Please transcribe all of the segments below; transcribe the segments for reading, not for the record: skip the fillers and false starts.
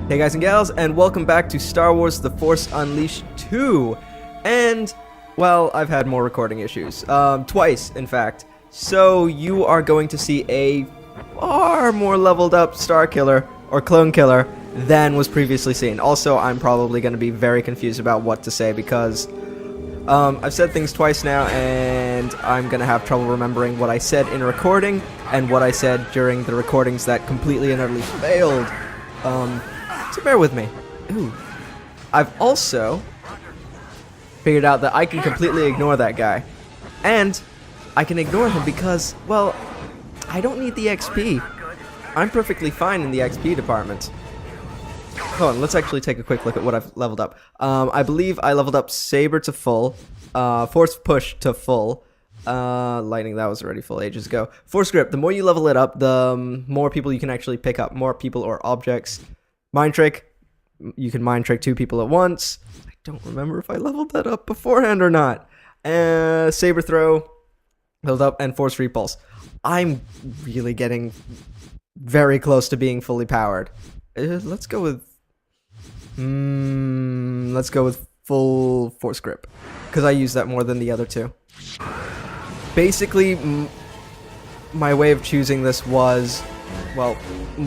Hey guys and gals, and welcome back to Star Wars The Force Unleashed 2. And, well, I've had more recording issues. Twice, in fact. So you are going to see a far more leveled up Star Killer, or Clone Killer, than was previously seen. Also, I'm probably going to be very confused about what to say because I've said things twice now, and I'm going to have trouble remembering what I said in a recording and what I said during the recordings that completely and utterly failed. So bear with me. Ooh. I've also figured out that I can completely ignore that guy. And I can ignore him because, well, I don't need the XP. I'm perfectly fine in the XP department. Hold on, let's actually take a quick look at what I've leveled up. I believe I leveled up Saber to full, Force Push to full, Lightning, that was already full ages ago. Force Grip, the more you level it up, the more people you can actually pick up, more people or objects. Mind Trick, you can Mind Trick 2 people at once. I don't remember if I leveled that up beforehand or not. Saber Throw, build up, and Force Repulse. I'm really getting very close to being fully powered. Let's go with full Force Grip, because I use that more than the other two. Basically, my way of choosing this was, well,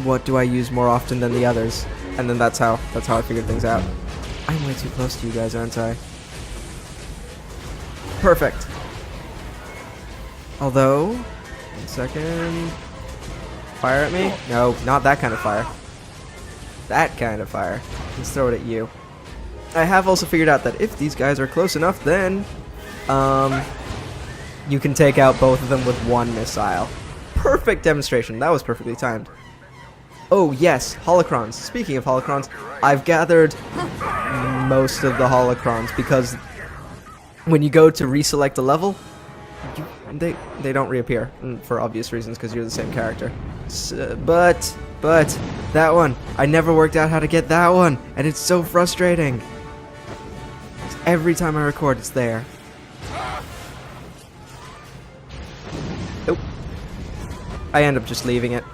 what do I use more often than the others? And then that's how I figured things out. I'm way too close to you guys, aren't I? Perfect. Although, 1 second. Fire at me? No, not that kind of fire. That kind of fire. Let's throw it at you. I have also figured out that if these guys are close enough, then you can take out both of them with one missile. Perfect demonstration. That was perfectly timed. Oh yes, holocrons. Speaking of holocrons, I've gathered most of the holocrons because when you go to reselect a level, they don't reappear for obvious reasons because you're the same character. So, but that one, I never worked out how to get that one, and it's so frustrating. Every time I record, it's there. Nope. I end up just leaving it.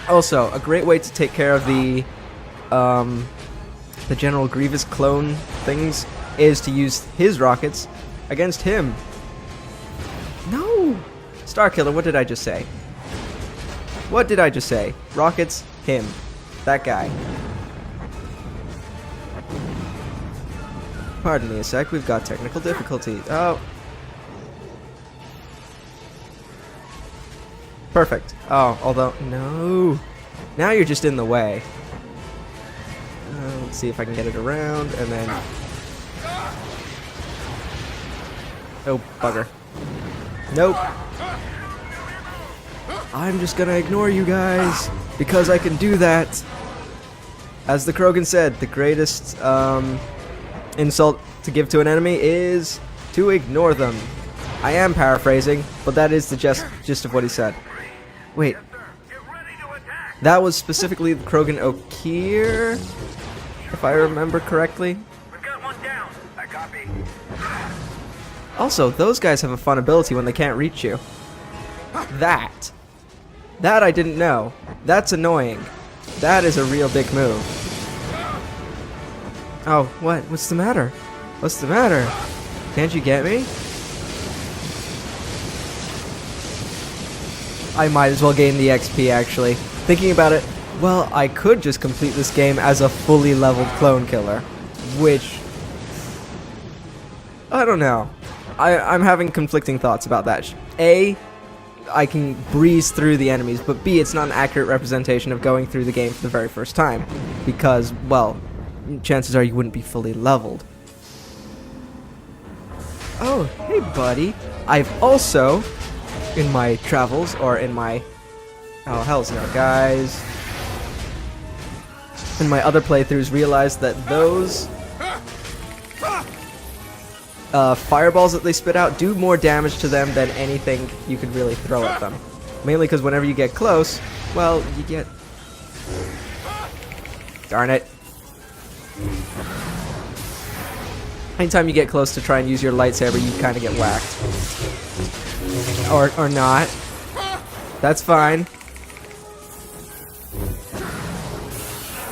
Also, a great way to take care of the General Grievous clone things is to use his rockets against him. No! Star Killer, what did I just say? What did I just say? Rockets, him. That guy. Pardon me a sec, we've got technical difficulties. Oh. Perfect. Oh, although, no. Now you're just in the way. Let's see if I can get it around, and then... Oh, bugger. Nope. I'm just gonna ignore you guys, because I can do that. As the Krogan said, the greatest insult to give to an enemy is to ignore them. I am paraphrasing, but that is the gist of what he said. Wait. That was specifically the Krogan Okeer, if I remember correctly. We've got one down. I copy. Also, those guys have a fun ability when they can't reach you. That I didn't know. That's annoying. That is a real dick move. Oh, what? What's the matter? What's the matter? Can't you get me? I might as well gain the XP, actually. Thinking about it, well, I could just complete this game as a fully leveled clone killer, which... I don't know. I'm having conflicting thoughts about that. A, I can breeze through the enemies, but B, it's not an accurate representation of going through the game for the very first time, because, well, chances are you wouldn't be fully leveled. Oh, hey buddy. I've also, in my travels, or in my... Oh, hell's no, guys. In my other playthroughs, realized that those fireballs that they spit out do more damage to them than anything you could really throw at them. Mainly because whenever you get close, well, you get... Darn it. Anytime you get close to try and use your lightsaber, you kind of get whacked. Or not. That's fine.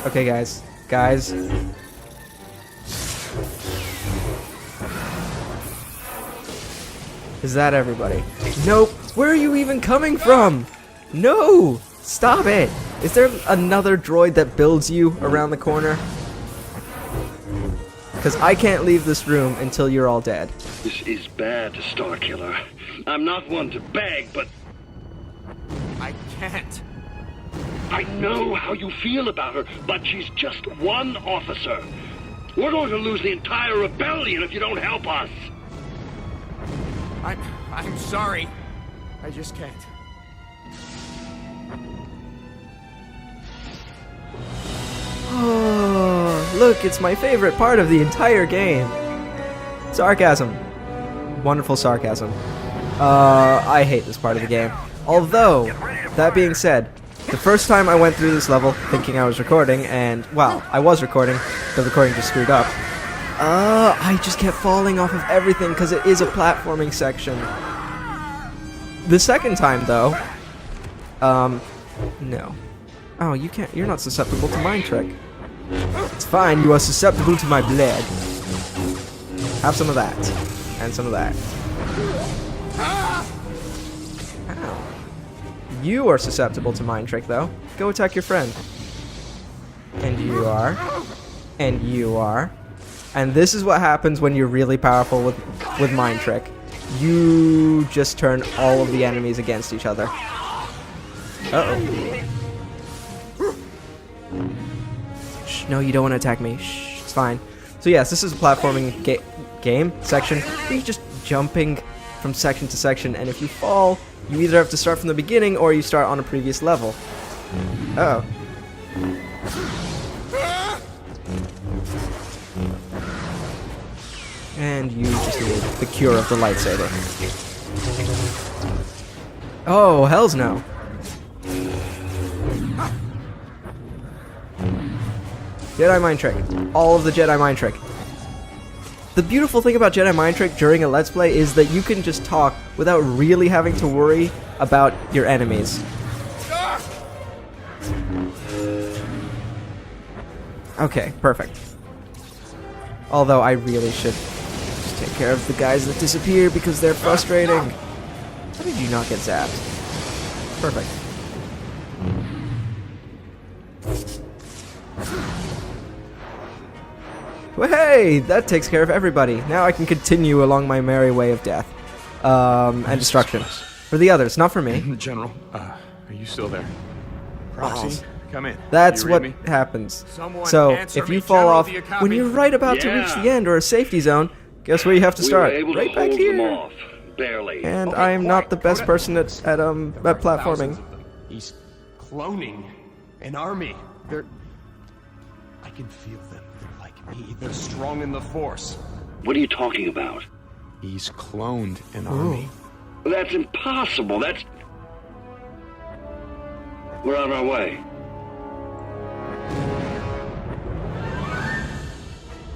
Okay, guys. Guys. Is that everybody? Nope. Where are you even coming from? No! Stop it! Is there another droid that builds you around the corner? Because I can't leave this room until you're all dead. This is bad, Starkiller. I'm not one to beg, but I can't. I know how you feel about her, but she's just one officer. We're going to lose the entire rebellion if you don't help us. I'm sorry. I just can't. Oh, look, it's my favorite part of the entire game. Sarcasm. Wonderful sarcasm. I hate this part of the game. Although, that being said, the first time I went through this level thinking I was recording, and, well, I was recording, the recording just screwed up. I just kept falling off of everything because it is a platforming section. The second time, though, no. Oh, you can't, you're not susceptible to mind trick. It's fine, you are susceptible to my blood. Have some of that. And some of that. Ow. You are susceptible to mind trick, though. Go attack your friend. And you are. And you are. And this is what happens when you're really powerful with mind trick. You just turn all of the enemies against each other. Uh-oh. Shh, no, you don't want to attack me. Shh, it's fine. So yes, this is a platforming game section where you're just jumping from section to section, and if you fall, you either have to start from the beginning or you start on a previous level. Uh-oh. And you just need the cure of the lightsaber. Oh, hells no. Jedi mind trick. All of the Jedi mind trick. The beautiful thing about Jedi mind trick during a Let's Play is that you can just talk without really having to worry about your enemies. Okay, perfect. Although I really should just take care of the guys that disappear because they're frustrating. How did you not get zapped? Perfect. Well, hey, that takes care of everybody. Now I can continue along my merry way of death. And destruction. For the others, not for me. General, are you still there? Proxy, come in. That's You read what me? happens. Someone So, answer if me, you fall General, off do you when copy? you're right about to reach the end or a safety zone, guess where you have to We start? were able Right to back hold them here. off. Barely. And Okay, I am not quiet. the best Coda. person at platforming. Thousands of them. He's cloning an army. I can feel them. They're like me. They're strong in the Force. What are you talking about? He's cloned an army. That's impossible. We're on our way.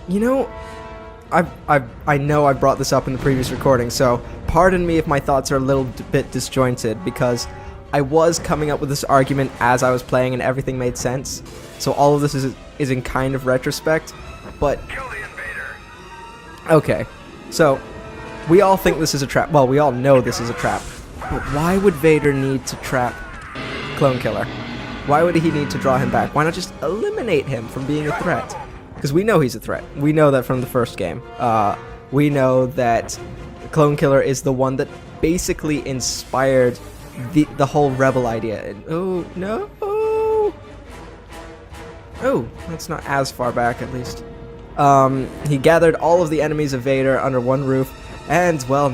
You know, I know I brought this up in the previous recording, so pardon me if my thoughts are a little bit disjointed, because I was coming up with this argument as I was playing and everything made sense. So all of this is in kind of retrospect, but... Kill the invader. Okay, so we all think this is a trap. Well, we all know this is a trap. But why would Vader need to trap Clone Killer? Why would he need to draw him back? Why not just eliminate him from being a threat? Because we know he's a threat. We know that from the first game. We know that Clone Killer is the one that basically inspired the whole rebel idea. And, oh, no! Oh, that's not as far back, at least. He gathered all of the enemies of Vader under one roof, and, well,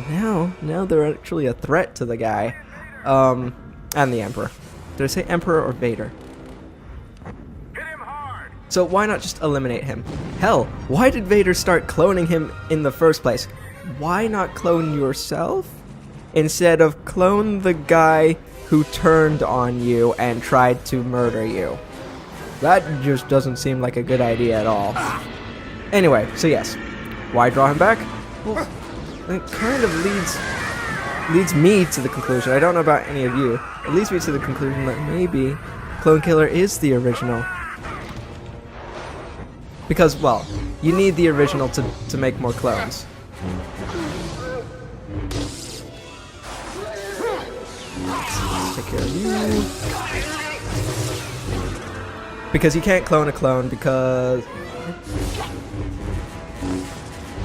now they're actually a threat to the guy. And the Emperor. Did I say Emperor or Vader? Hit him hard. So why not just eliminate him? Hell, why did Vader start cloning him in the first place? Why not clone yourself? Instead of clone the guy who turned on you and tried to murder you. That just doesn't seem like a good idea at all. Anyway, so yes. Why draw him back? Well, it kind of leads me to the conclusion. I don't know about any of you. It leads me to the conclusion that maybe Clone Killer is the original Because, well, you need the original to make more clones. Let's take care of you. Because you can't clone a clone because...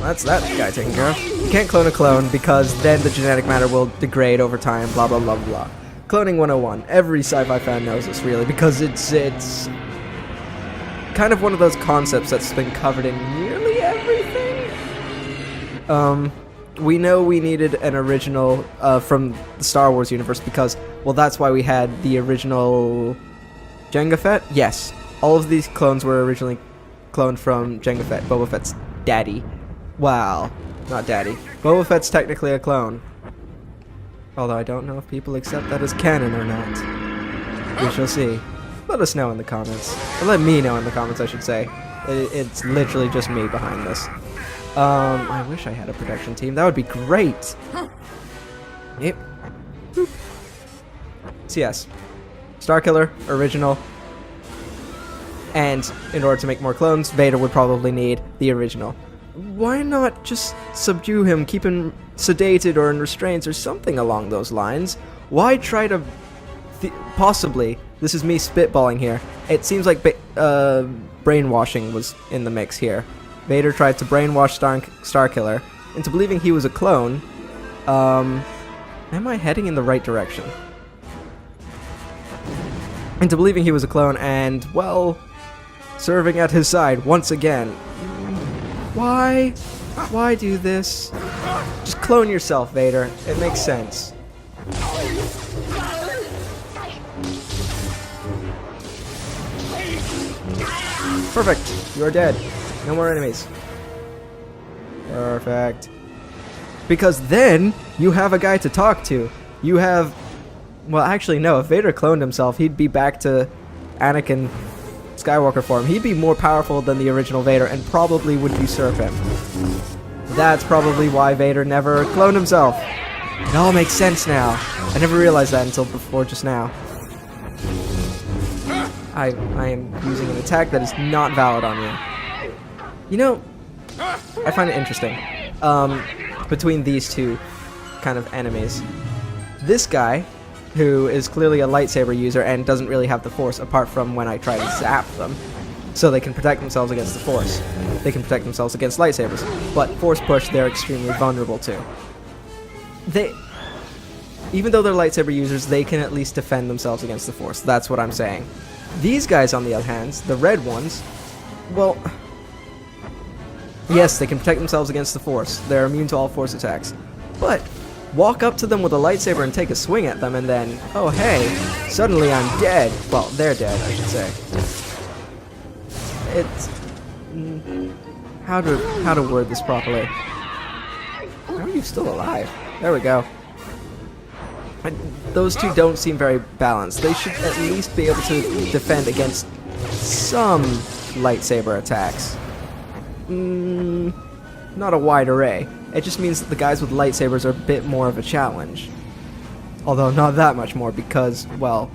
That's that guy taken care of. You can't clone a clone because then the genetic matter will degrade over time, blah blah blah blah. Cloning 101. Every sci-fi fan knows this, really, because it's kind of one of those concepts that's been covered in nearly everything. We know we needed an original from the Star Wars universe because, well, that's why we had the original Jango Fett. Yes, all of these clones were originally cloned from Jango Fett, Boba Fett's daddy. Wow, not daddy. Boba Fett's technically a clone. Although I don't know if people accept that as canon or not. We shall see. Let us know in the comments. Or let me know in the comments, I should say. It's literally just me behind this. I wish I had a production team. That would be great. Yep. Boop. So yes, Starkiller, original. And in order to make more clones, Vader would probably need the original. Why not just subdue him, keep him sedated or in restraints or something along those lines? Why try to... possibly, this is me spitballing here, it seems like brainwashing was in the mix here. Vader tried to brainwash Starkiller into believing he was a clone. Am I heading in the right direction? Into believing he was a clone and, well, serving at his side once again. Why? Why do this? Just clone yourself, Vader. It makes sense. Perfect. You are dead. No more enemies. Perfect. Because then you have a guy to talk to. You have... Well, actually, no. If Vader cloned himself, he'd be back to Anakin Skywalker form. He'd be more powerful than the original Vader and probably would usurp him. That's probably why Vader never cloned himself. It all makes sense now. I never realized that until before just now. I am using an attack that is not valid on you. You know, I find it interesting. Between these two kind of enemies. This guy, who is clearly a lightsaber user and doesn't really have the Force apart from when I try to zap them, so they can protect themselves against the Force. They can protect themselves against lightsabers, but Force push they're extremely vulnerable to. Even though they're lightsaber users, they can at least defend themselves against the Force. That's what I'm saying. These guys, on the other hand, the red ones, well, yes, they can protect themselves against the Force. They're immune to all Force attacks, but walk up to them with a lightsaber and take a swing at them and then, oh hey, suddenly I'm dead. Well, they're dead, I should say. It's... How to word this properly? How are you still alive? There we go. Those two don't seem very balanced. They should at least be able to defend against some lightsaber attacks. Not a wide array. It just means that the guys with lightsabers are a bit more of a challenge. Although not that much more because, well...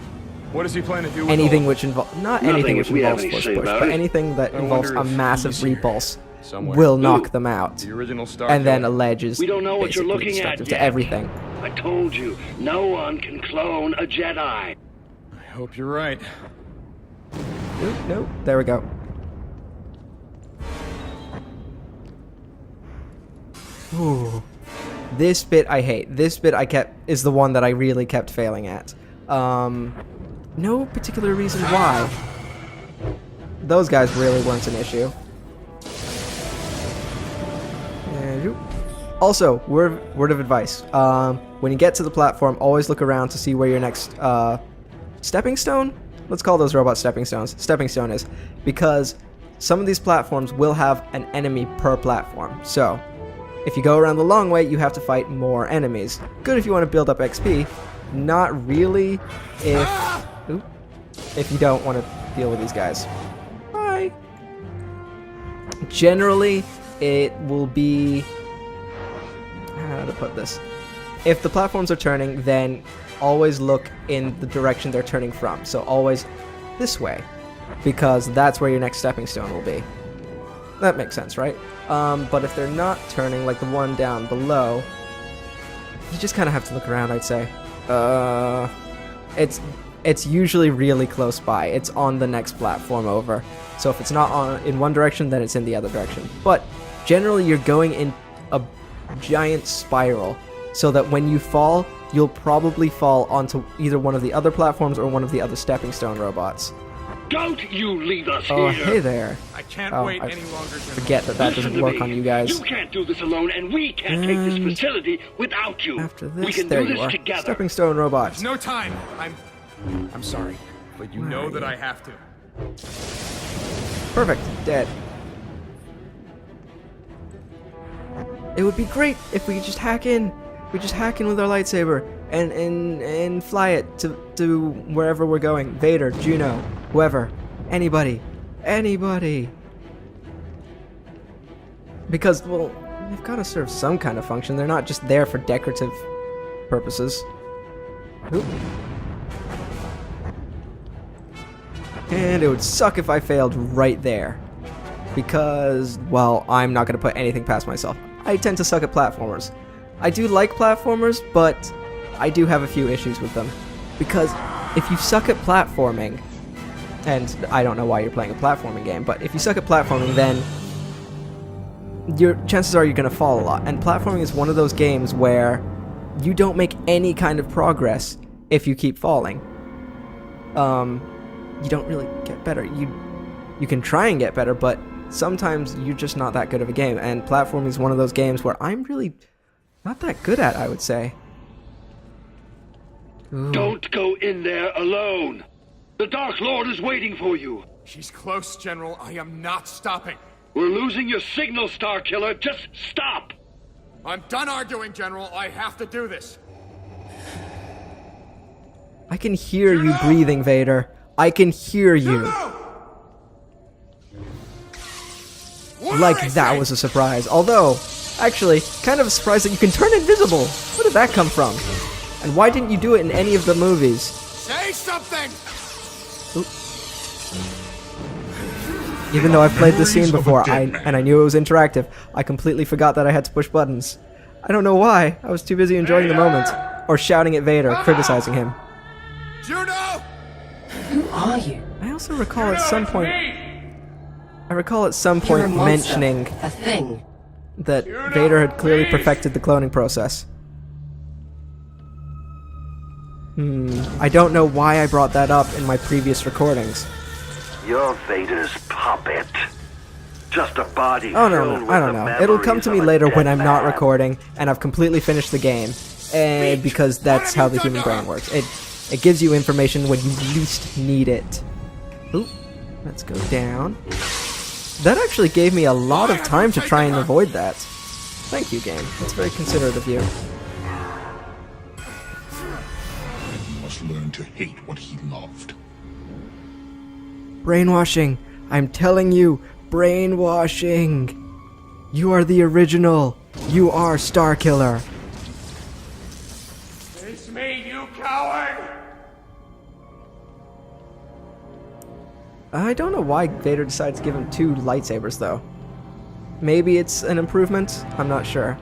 What does he plan to do with anything which involves... Not anything which involves any Force say push, about but it. anything that I involves wonder a if massive he's here repulse somewhere. will knock them out. The original Star And then a Killer. ledge is We don't know what you're basically looking at destructive yet. to everything. I told you, no one can clone a Jedi. I hope you're right. Nope, there we go. Ooh. This bit I hate. This bit is the one that I really kept failing at. No particular reason why. Those guys really weren't an issue. Also, word of advice. When you get to the platform, always look around to see where your next stepping stone? Let's call those robots stepping stones. Stepping stone is. Because some of these platforms will have an enemy per platform. So, if you go around the long way, you have to fight more enemies. Good if you want to build up XP. Not really if you don't want to deal with these guys. Bye. Generally, it will be... how to put this? If the platforms are turning, then always look in the direction they're turning from. So always this way, because that's where your next stepping stone will be. That makes sense, right? But if they're not turning, like the one down below, you just kind of have to look around, I'd say. It's usually really close by. It's on the next platform over. So if it's not in one direction, then it's in the other direction. But generally, you're going in a giant spiral, so that when you fall, you'll probably fall onto either one of the other platforms or one of the other stepping stone robots. Don't you leave us Oh, here! hey there. I can't Oh, wait I any longer, General. forget that Listen doesn't to work me. on you guys. You can't do this alone, and we can't take this And facility without you. After we this, can there do you this are. together. Stepping stone robots. There's no time. I'm sorry, but you Where know are that you? I have to. Perfect. Dead. It would be great if we could just hack in. We just hack in with our lightsaber and fly it to wherever we're going. Vader, Juno, whoever, anybody. Because, well, they've got to serve some kind of function. They're not just there for decorative purposes. Oop. And it would suck if I failed right there. Because, well, I'm not going to put anything past myself. I tend to suck at platformers. I do like platformers, but I do have a few issues with them. Because if you suck at platforming, and I don't know why you're playing a platforming game, but if you suck at platforming, then your chances are you're going to fall a lot. And platforming is one of those games where you don't make any kind of progress if you keep falling. You don't really get better. You can try and get better, but sometimes you're just not that good of a game. And platforming is one of those games where I'm really not that good at, I would say. Ooh. Don't go in there alone. The Dark Lord is waiting for you. She's close, General. I am not stopping. We're losing your signal, Star Killer. Just stop. I'm done arguing, General. I have to do this. I can hear you breathing, Vader. I can hear you. Like that was a surprise. Although, actually, kind of a surprise that you can turn invisible. Where did that come from? And why didn't you do it in any of the movies? Say something! Even though I've played this scene before, and I knew it was interactive, I completely forgot that I had to push buttons. I don't know why. I was too busy enjoying the moment. Or shouting at Vader, criticizing him. Juno! Who are you? I also recall at some point... You're a monster. mentioning A thing. that Vader had clearly perfected the cloning process. I don't know why I brought that up in my previous recordings. You're Vader's puppet. Just a body. Oh no, filled no, with I don't the know. It'll come memories to of me a later dead when I'm not man. recording and I've completely finished the game. And because that's how the human brain works. It gives you information when you least need it. Oop, let's go down. That actually gave me a lot of time to try and avoid that. Thank you, game. That's very considerate of you. Must learn to hate what he loved. Brainwashing. I'm telling you, brainwashing. You are the original. You are Starkiller. It's me, you coward! I don't know why Vader decides to give him 2 lightsabers, though. Maybe it's an improvement? I'm not sure.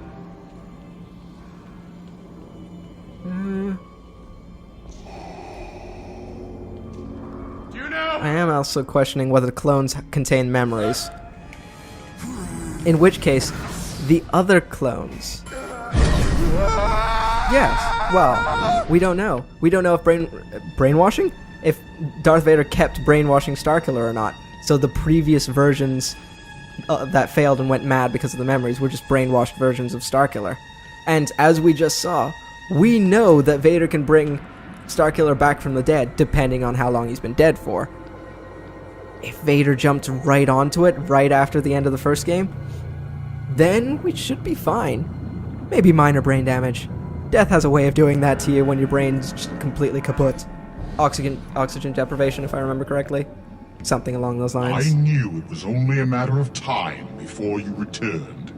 Juno! I am also questioning whether the clones contain memories. In which case, the other clones... Yes, well, we don't know. We don't know if brainwashing? If Darth Vader kept brainwashing Starkiller or not. So the previous versions that failed and went mad because of the memories were just brainwashed versions of Starkiller. And as we just saw, we know that Vader can bring Starkiller back from the dead, depending on how long he's been dead for. If Vader jumped right onto it right after the end of the first game, then we should be fine. Maybe minor brain damage. Death has a way of doing that to you when your brain's just completely kaput. Oxygen deprivation, if I remember correctly. Something along those lines. I knew it was only a matter of time before you returned.